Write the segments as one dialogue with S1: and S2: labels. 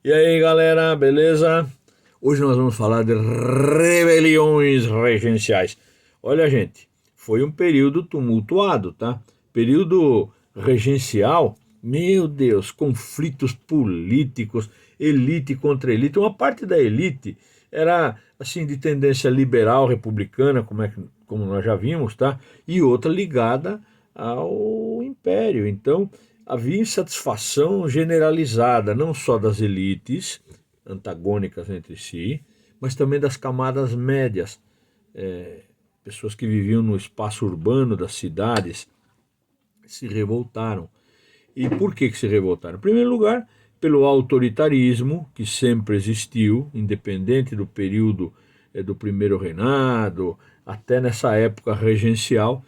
S1: E aí galera, beleza? Hoje nós vamos falar de rebeliões regenciais. Olha, gente, foi um período tumultuado, tá? Período regencial, meu Deus, conflitos políticos, elite contra elite. Uma parte da elite era assim de tendência liberal republicana, como nós já vimos, tá? E outra ligada ao império. Então, havia insatisfação generalizada, não só das elites, antagônicas entre si, mas também das camadas médias, pessoas que viviam no espaço urbano das cidades, se revoltaram. E por que se revoltaram? Em primeiro lugar, pelo autoritarismo que sempre existiu, independente do período do primeiro reinado, até nessa época regencial,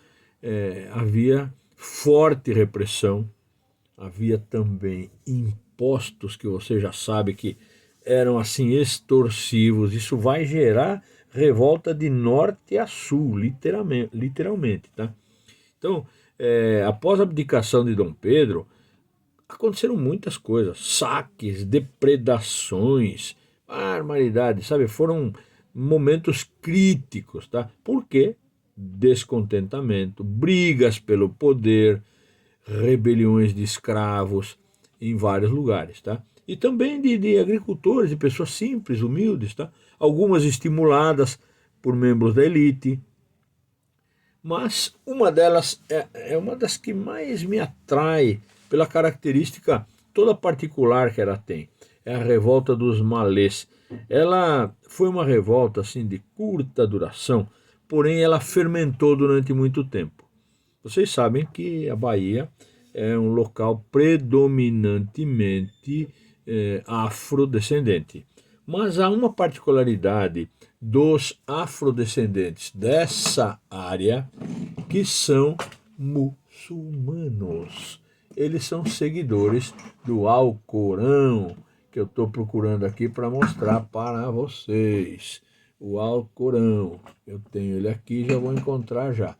S1: havia forte repressão. Havia também impostos que você já sabe que eram assim extorsivos. Isso vai gerar revolta de norte a sul, literalmente, tá? Então, após a abdicação de Dom Pedro, aconteceram muitas coisas, saques, depredações, barbaridade, sabe? Foram momentos críticos, tá? Por quê? Descontentamento, brigas pelo poder, rebeliões de escravos em vários lugares, tá? E também de agricultores, de pessoas simples, humildes, tá? Algumas estimuladas por membros da elite, mas uma delas é uma das que mais me atrai pela característica toda particular que ela tem. É a revolta dos malês. Ela foi uma revolta assim de curta duração, porém ela fermentou durante muito tempo. Vocês sabem que a Bahia é um local predominantemente afrodescendente. Mas há uma particularidade dos afrodescendentes dessa área que são muçulmanos. Eles são seguidores do Alcorão, que eu estou procurando aqui para mostrar para vocês. O Alcorão, eu tenho ele aqui, já vou encontrar já.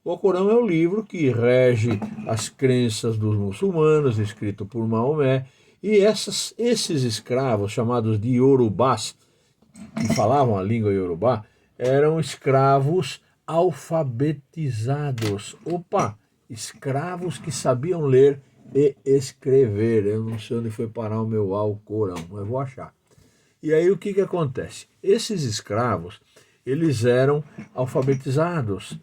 S1: O Alcorão é o livro que rege as crenças dos muçulmanos, escrito por Maomé, e esses escravos, chamados de Yorubás, que falavam a língua Yorubá, eram escravos alfabetizados. Opa! Escravos que sabiam ler e escrever. Eu não sei onde foi parar o meu Alcorão, mas vou achar. E aí o que acontece? Esses escravos, eles eram alfabetizados.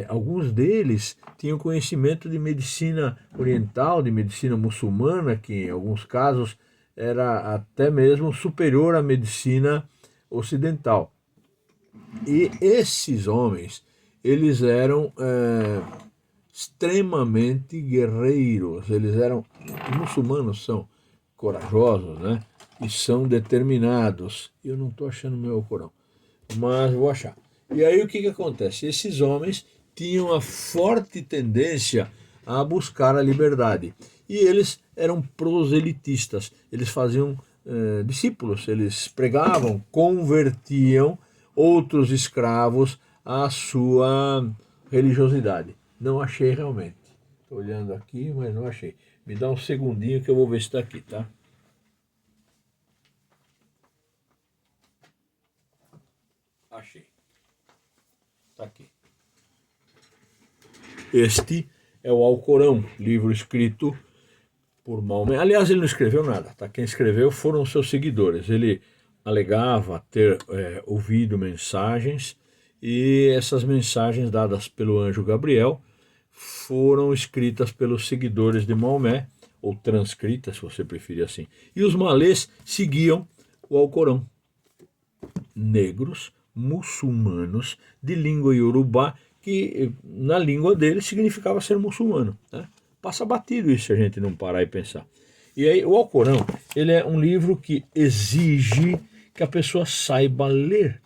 S1: Alguns deles tinham conhecimento de medicina oriental, de medicina muçulmana, que em alguns casos era até mesmo superior à medicina ocidental. E esses homens, eles eram extremamente guerreiros, eles eram, os muçulmanos são corajosos, né? E são determinados. Eu não estou achando meu Corão, mas vou achar. E aí o que acontece? Esses homens tinham a forte tendência a buscar a liberdade. E eles eram proselitistas, eles faziam discípulos, eles pregavam, convertiam outros escravos à sua religiosidade. Não achei realmente. Estou olhando aqui, mas não achei. Me dá um segundinho que eu vou ver se está aqui, tá? Achei. Está aqui. Este é o Alcorão, livro escrito por Maomé. Aliás, ele não escreveu nada, tá? Quem escreveu foram os seus seguidores. Ele alegava ter ouvido mensagens e essas mensagens dadas pelo anjo Gabriel foram escritas pelos seguidores de Maomé, ou transcritas, se você preferir assim. E os malês seguiam o Alcorão. Negros, muçulmanos, de língua iorubá, que na língua deles significava ser muçulmano, né? Passa batido isso se a gente não parar e pensar. E aí o Alcorão, ele é um livro que exige que a pessoa saiba ler.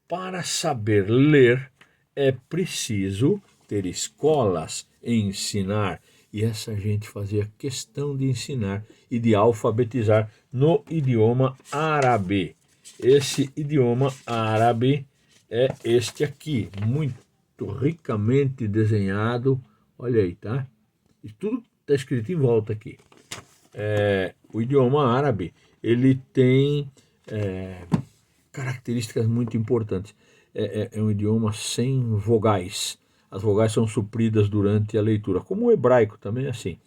S1: Para saber ler é preciso ter escolas e ensinar. E essa gente fazia questão de ensinar e de alfabetizar no idioma árabe. Esse idioma árabe é este aqui, muito ricamente desenhado. Olha aí, tá? E tudo está escrito em volta aqui. O idioma árabe, ele tem características muito importantes. É um idioma sem vogais. As vogais são supridas durante a leitura, como o hebraico também é assim.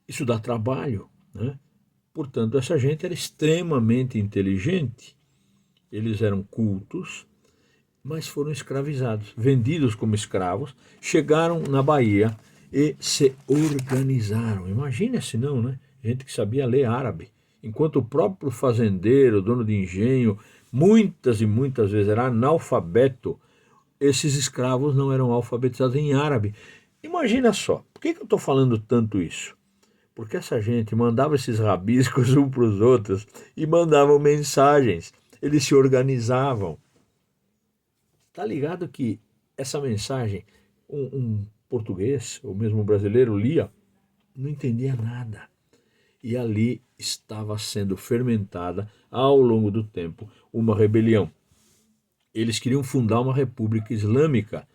S1: Isso dá trabalho, né? Portanto, essa gente era extremamente inteligente, eles eram cultos, mas foram escravizados, vendidos como escravos, chegaram na Bahia e se organizaram. Imagina se não, né? Gente que sabia ler árabe, enquanto o próprio fazendeiro, dono de engenho, muitas e muitas vezes era analfabeto, esses escravos não eram alfabetizados em árabe. Imagina só, por que eu estou falando tanto isso? Porque essa gente mandava esses rabiscos um para os outros e mandavam mensagens, eles se organizavam. Tá ligado que essa mensagem, um português, ou mesmo um brasileiro, lia, não entendia nada. E ali estava sendo fermentada, ao longo do tempo, uma rebelião. Eles queriam fundar uma república islâmica,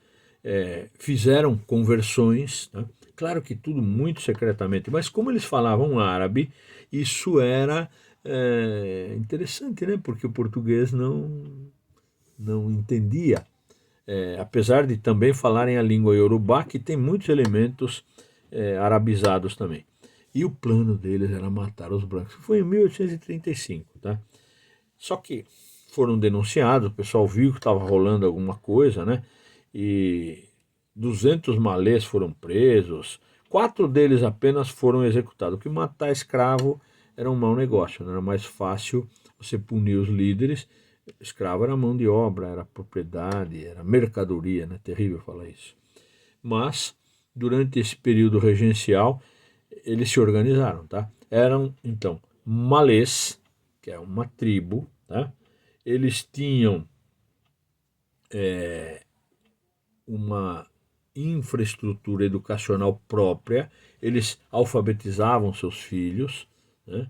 S1: fizeram conversões, né? Claro que tudo muito secretamente, mas como eles falavam árabe, isso era interessante, né? Porque o português não entendia. Apesar de também falarem a língua iorubá, que tem muitos elementos arabizados também. E o plano deles era matar os brancos. Foi em 1835, tá? Só que foram denunciados, o pessoal viu que estava rolando alguma coisa, né? E 200 malês foram presos, 4 deles apenas foram executados. Porque matar escravo era um mau negócio, né? Era mais fácil você punir os líderes. Escravo era mão de obra, era propriedade, era mercadoria, né? Terrível falar isso. Mas, durante esse período regencial, eles se organizaram, tá? Eram, então, malês, que é uma tribo, tá? Eles tinham uma infraestrutura educacional própria, eles alfabetizavam seus filhos, né?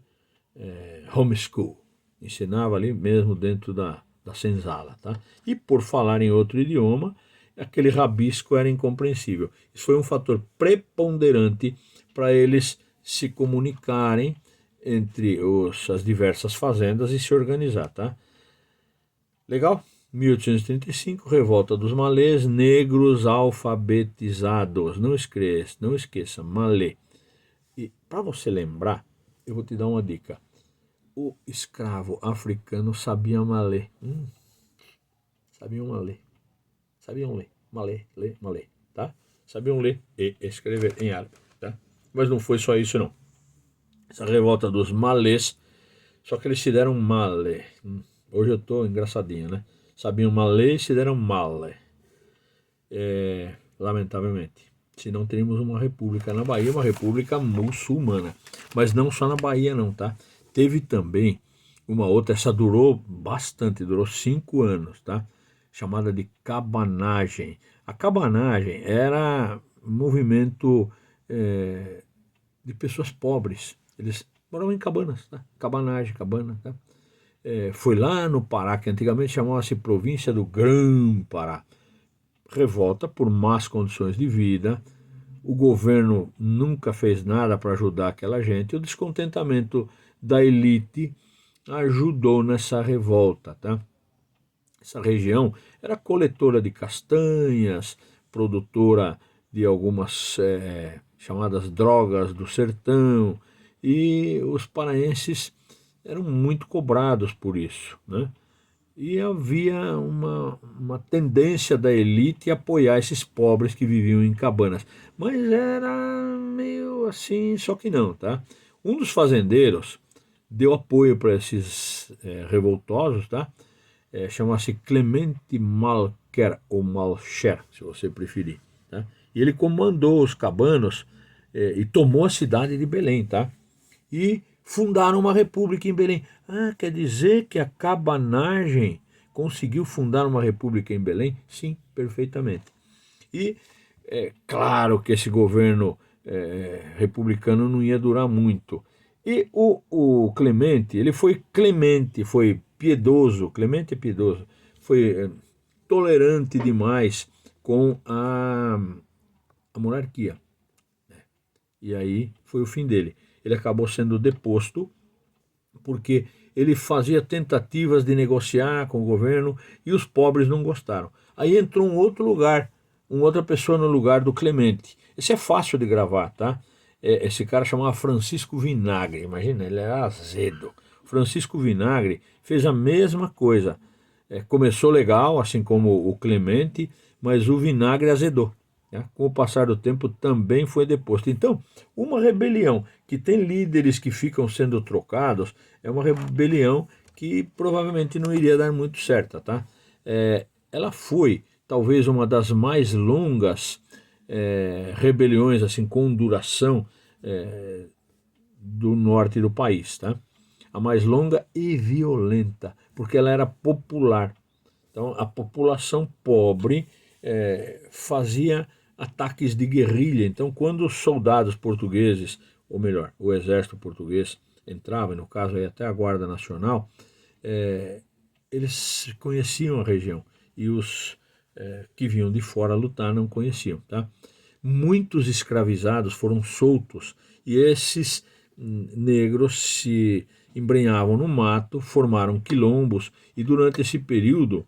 S1: Homeschool, ensinava ali mesmo dentro da senzala, tá? E por falar em outro idioma, aquele rabisco era incompreensível. Isso foi um fator preponderante para eles se comunicarem entre as diversas fazendas e se organizar, tá? Legal? 1835, revolta dos malês, negros alfabetizados. Não esqueça, malê. E para você lembrar, eu vou te dar uma dica. O escravo africano sabia malê. Sabiam malê. Sabiam ler. Malê, tá? Sabiam ler e escrever em árabe, tá? Mas não foi só isso, não. Essa revolta dos malês, só que eles se deram malê. Hoje eu tô engraçadinho, né? Sabiam malê e se deram malê. Lamentavelmente. Senão teríamos uma república na Bahia, uma república muçulmana. Mas não só na Bahia, não, tá? Teve também uma outra, essa durou bastante, durou 5 anos, tá? Chamada de cabanagem. A cabanagem era um movimento de pessoas pobres. Eles moravam em cabanas, tá? Cabanagem, cabana, tá? Foi lá no Pará, que antigamente chamava-se Província do Grã-Pará. Revolta por más condições de vida, o governo nunca fez nada para ajudar aquela gente, o descontentamento da elite ajudou nessa revolta, tá? Essa região era coletora de castanhas, produtora de algumas chamadas drogas do sertão, e os paraenses eram muito cobrados por isso, né? E havia uma tendência da elite a apoiar esses pobres que viviam em cabanas. Mas era meio assim, só que não, tá? Um dos fazendeiros deu apoio para esses revoltosos, tá? Chama-se Clemente Malquer, ou Malcher, se você preferir, tá? E ele comandou os cabanos e tomou a cidade de Belém, tá? E fundaram uma república em Belém. Ah, quer dizer que a cabanagem conseguiu fundar uma república em Belém? Sim, perfeitamente. E é claro que esse governo republicano não ia durar muito. E o Clemente, ele foi clemente, foi piedoso, Clemente é piedoso, foi tolerante demais com a monarquia. E aí foi o fim dele. ele acabou sendo deposto porque ele fazia tentativas de negociar com o governo e os pobres não gostaram. Aí entrou um outro lugar, uma outra pessoa no lugar do Clemente. Esse é fácil de gravar, tá? Esse cara chamava Francisco Vinagre, imagina, ele era azedo. Francisco Vinagre fez a mesma coisa. Começou legal, assim como o Clemente, mas o Vinagre azedou. Né? Com o passar do tempo também foi deposto. Então, uma rebelião que tem líderes que ficam sendo trocados é uma rebelião que provavelmente não iria dar muito certa, tá? Ela foi talvez uma das mais longas rebeliões assim com duração do norte do país, tá? A mais longa e violenta, porque ela era popular. Então, a população pobre fazia ataques de guerrilha. Então, quando os soldados portugueses, ou melhor, o exército português entrava, no caso aí até a Guarda Nacional, eles conheciam a região e os que vinham de fora lutar não conheciam, tá? Muitos escravizados foram soltos e esses negros se embrenhavam no mato, formaram quilombos e durante esse período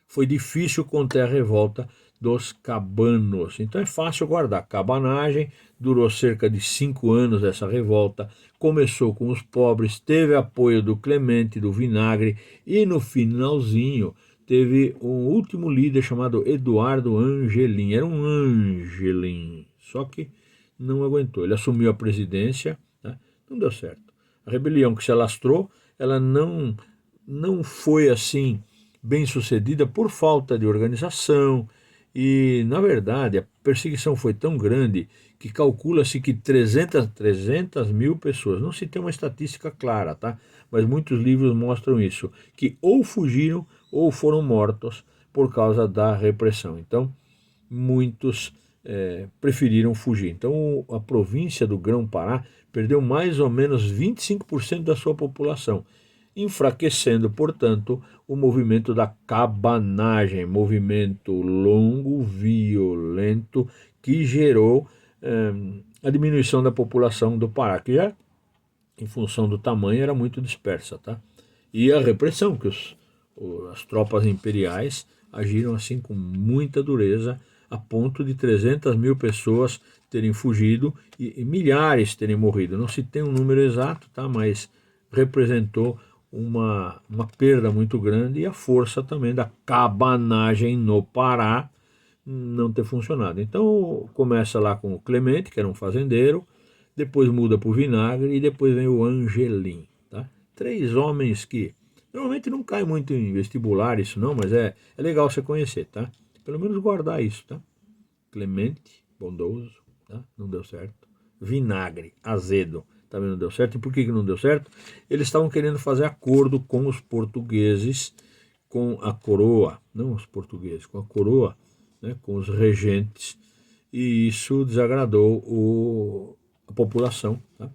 S1: foi difícil conter a revolta dos cabanos. Então é fácil guardar. Cabanagem, durou cerca de 5 anos essa revolta, começou com os pobres, teve apoio do Clemente, do Vinagre, e no finalzinho teve um último líder chamado Eduardo Angelim. Era um Angelim, só que não aguentou. Ele assumiu a presidência, né? Não deu certo. A rebelião que se alastrou, ela não foi assim bem sucedida por falta de organização e, na verdade, a perseguição foi tão grande que calcula-se que 300 mil pessoas, não se tem uma estatística clara, tá? Mas muitos livros mostram isso, que ou fugiram ou foram mortos por causa da repressão. Então, muitos preferiram fugir. Então, a província do Grão-Pará perdeu mais ou menos 25% da sua população, enfraquecendo, portanto, o movimento da cabanagem, movimento longo, violento, que gerou a diminuição da população do Pará, que já, em função do tamanho, era muito dispersa, tá? E a repressão, que as tropas imperiais agiram assim com muita dureza, a ponto de 300 mil pessoas terem fugido e milhares terem morrido. Não se tem um número exato, tá? Mas representou uma perda muito grande e a força também da cabanagem no Pará não ter funcionado. Então começa lá com o Clemente, que era um fazendeiro, depois muda para o Vinagre e depois vem o Angelim. Tá? 3 homens que normalmente não cai muito em vestibular isso não, mas é legal você conhecer, tá? Pelo menos guardar isso, tá? Clemente, bondoso, tá? Não deu certo. Vinagre, azedo, também não deu certo. E por que não deu certo? Eles estavam querendo fazer acordo com os portugueses, com a coroa, não os portugueses, com a coroa, né, com os regentes, e isso desagradou a população. Tá?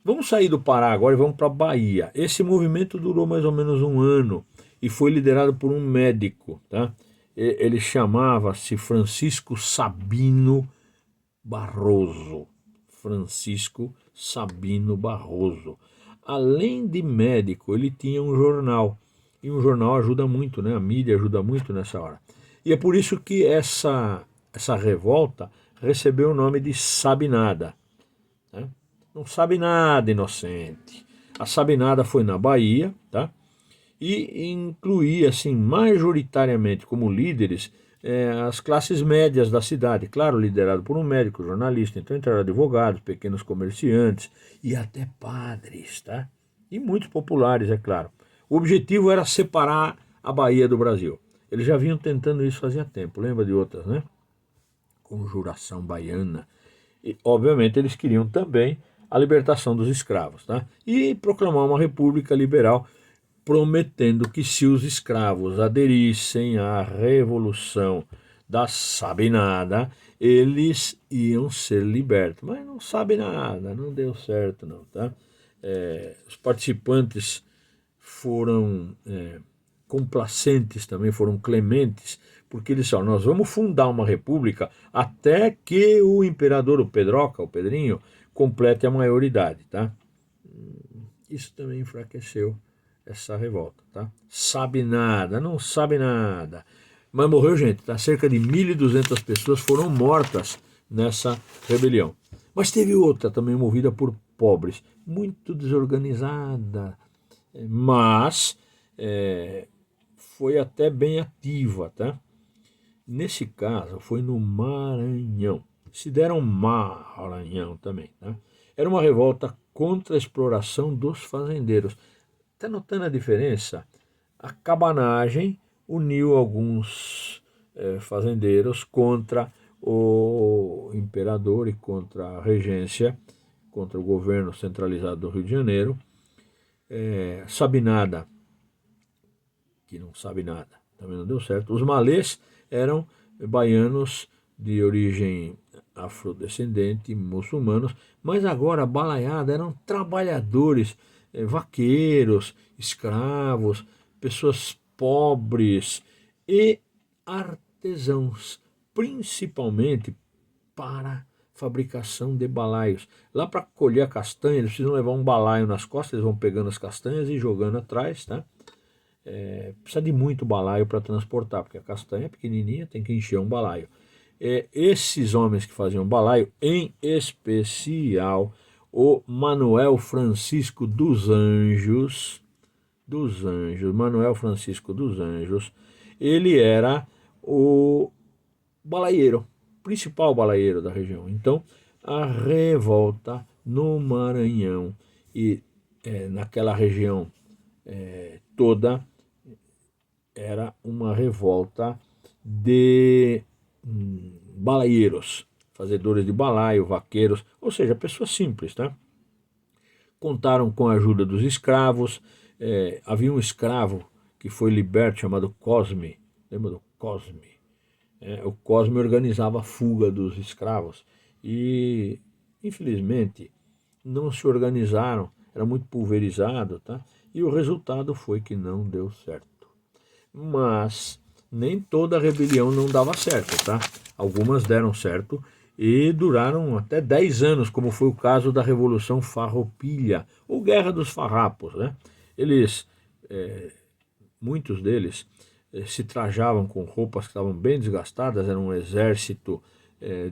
S1: Vamos sair do Pará agora e vamos para a Bahia. Esse movimento durou mais ou menos 1 ano e foi liderado por um médico, tá? Ele chamava-se Francisco Sabino Barroso. Francisco Sabino Barroso. Além de médico, ele tinha um jornal. E um jornal ajuda muito, né? A mídia ajuda muito nessa hora. E é por isso que essa revolta recebeu o nome de Sabinada. Né? Não sabe nada, inocente. A Sabinada foi na Bahia, tá? E incluía, assim, majoritariamente como líderes as classes médias da cidade, claro, liderado por um médico, jornalista, então entraram advogados, pequenos comerciantes e até padres, tá? E muitos populares, é claro. O objetivo era separar a Bahia do Brasil. Eles já vinham tentando isso fazia tempo, lembra de outras, né? Conjuração Baiana. E, obviamente, eles queriam também a libertação dos escravos, tá? E proclamar uma república liberal, prometendo que se os escravos aderissem à Revolução da Sabinada, eles iam ser libertos. Mas não sabe nada, não deu certo não, tá? Os participantes foram complacentes também, foram clementes, porque eles disseram, nós vamos fundar uma república até que o imperador, o Pedroca, o Pedrinho, complete a maioridade, tá? Isso também enfraqueceu essa revolta, tá? Sabe nada, não sabe nada. Mas morreu gente, tá? Cerca de 1.200 pessoas foram mortas nessa rebelião. Mas teve outra também movida por pobres, muito desorganizada, mas foi até bem ativa, tá? Nesse caso, foi no Maranhão. Se deram Maranhão também, tá? Era uma revolta contra a exploração dos fazendeiros. Está notando a diferença? A cabanagem uniu alguns fazendeiros contra o imperador e contra a regência, contra o governo centralizado do Rio de Janeiro. Sabe nada, que não sabe nada, também não deu certo. Os malês eram baianos de origem afrodescendente, muçulmanos, mas agora a balaiada eram trabalhadores, vaqueiros, escravos, pessoas pobres e artesãos, principalmente para fabricação de balaios. Lá para colher a castanha, eles precisam levar um balaio nas costas, eles vão pegando as castanhas e jogando atrás, tá? Precisa de muito balaio para transportar, porque a castanha é pequenininha, tem que encher um balaio. Esses homens que faziam balaio, em especial o Manuel Francisco dos Anjos, Manuel Francisco dos Anjos, ele era o balaieiro, principal balaieiro da região. Então, a revolta no Maranhão e naquela região toda era uma revolta de balaieiros, fazedores de balaio, vaqueiros, ou seja, pessoas simples, tá? Contaram com a ajuda dos escravos. Havia um escravo que foi liberto chamado Cosme, lembra do Cosme? O Cosme organizava a fuga dos escravos e, infelizmente, não se organizaram, era muito pulverizado, tá? E o resultado foi que não deu certo. Mas nem toda a rebelião não dava certo, tá? Algumas deram certo e duraram até 10 anos, como foi o caso da Revolução Farroupilha, ou Guerra dos Farrapos, né? Muitos deles se trajavam com roupas que estavam bem desgastadas, era um exército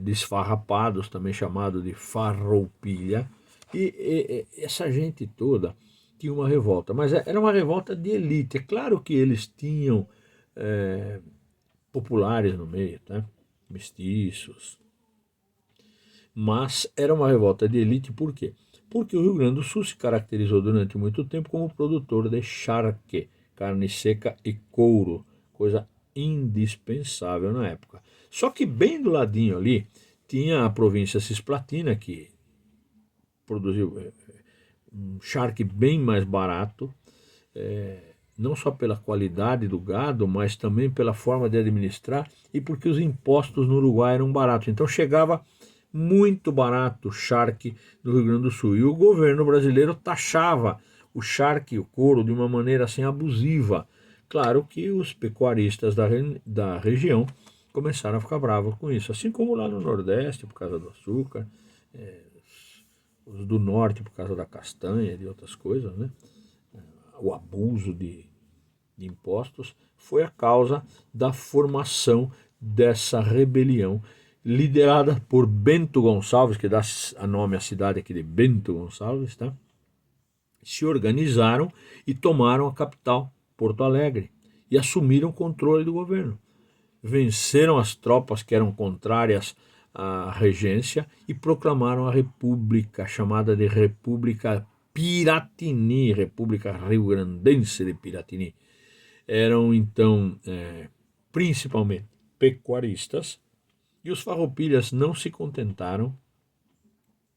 S1: de esfarrapados, também chamado de Farroupilha, e essa gente toda tinha uma revolta, mas era uma revolta de elite. É claro que eles tinham populares no meio, tá? Mestiços, mas era uma revolta de elite. Por quê? Porque o Rio Grande do Sul se caracterizou durante muito tempo como produtor de charque, carne seca e couro, coisa indispensável na época. Só que bem do ladinho ali tinha a província Cisplatina, que produziu um charque bem mais barato, não só pela qualidade do gado, mas também pela forma de administrar e porque os impostos no Uruguai eram baratos. Então chegava muito barato o charque do Rio Grande do Sul. E o governo brasileiro taxava o charque e o couro de uma maneira assim abusiva. Claro que os pecuaristas da região começaram a ficar bravos com isso, assim como lá no Nordeste, por causa do açúcar, os do Norte por causa da castanha e de outras coisas, né? O abuso de impostos foi a causa da formação dessa rebelião, liderada por Bento Gonçalves, que dá a nome à cidade aqui de Bento Gonçalves, tá? Se organizaram e tomaram a capital, Porto Alegre, e assumiram o controle do governo. Venceram as tropas que eram contrárias à regência e proclamaram a república, chamada de República Piratini, República Rio-Grandense de Piratini. Eram então principalmente pecuaristas, e os farroupilhas não se contentaram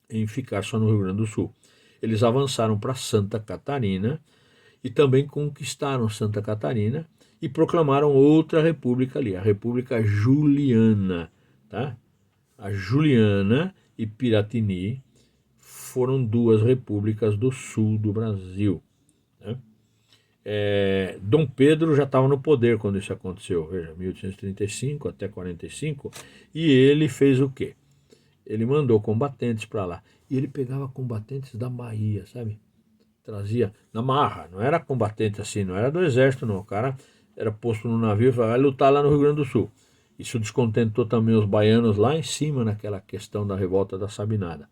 S1: em ficar só no Rio Grande do Sul. Eles avançaram para Santa Catarina e também conquistaram Santa Catarina e proclamaram outra república ali, a República Juliana, tá? A Juliana e Piratini foram duas repúblicas do sul do Brasil, né? Dom Pedro já estava no poder quando isso aconteceu, veja, 1835 até 45, e ele fez o quê? Ele mandou combatentes para lá. e ele pegava combatentes da Bahia, sabe? Trazia na marra, não era combatente assim, não era do exército não, o cara era posto no navio e falava, vai lutar lá no Rio Grande do Sul. Isso descontentou também os baianos lá em cima naquela questão da revolta da Sabinada.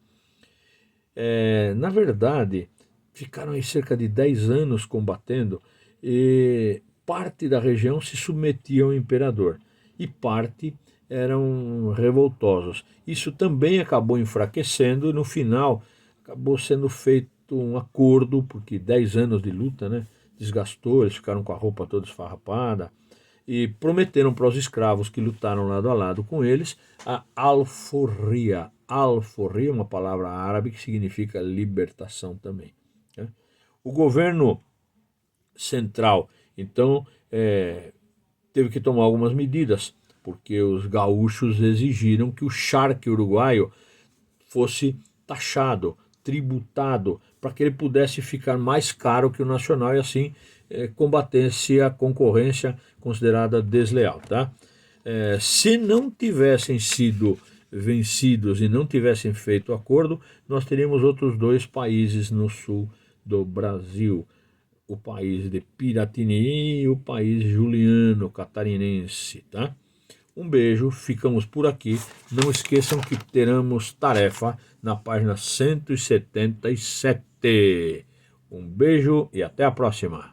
S1: Na verdade, ficaram aí cerca de 10 anos combatendo e parte da região se submetia ao imperador e parte eram revoltosos. Isso também acabou enfraquecendo e no final acabou sendo feito um acordo, porque 10 anos de luta, né, desgastou, eles ficaram com a roupa toda esfarrapada e prometeram para os escravos que lutaram lado a lado com eles a alforria. Alforria é uma palavra árabe que significa libertação também, né? O governo central, então, teve que tomar algumas medidas, porque os gaúchos exigiram que o charque uruguaio fosse taxado, tributado, para que ele pudesse ficar mais caro que o nacional e assim combatesse a concorrência considerada desleal. Tá? Se não tivessem sido vencidos e não tivessem feito o acordo, nós teríamos outros dois países no sul do Brasil, o país de Piratini e o país juliano catarinense, tá? Um beijo, ficamos por aqui. Não esqueçam que teremos tarefa na página 177. Um beijo e até a próxima.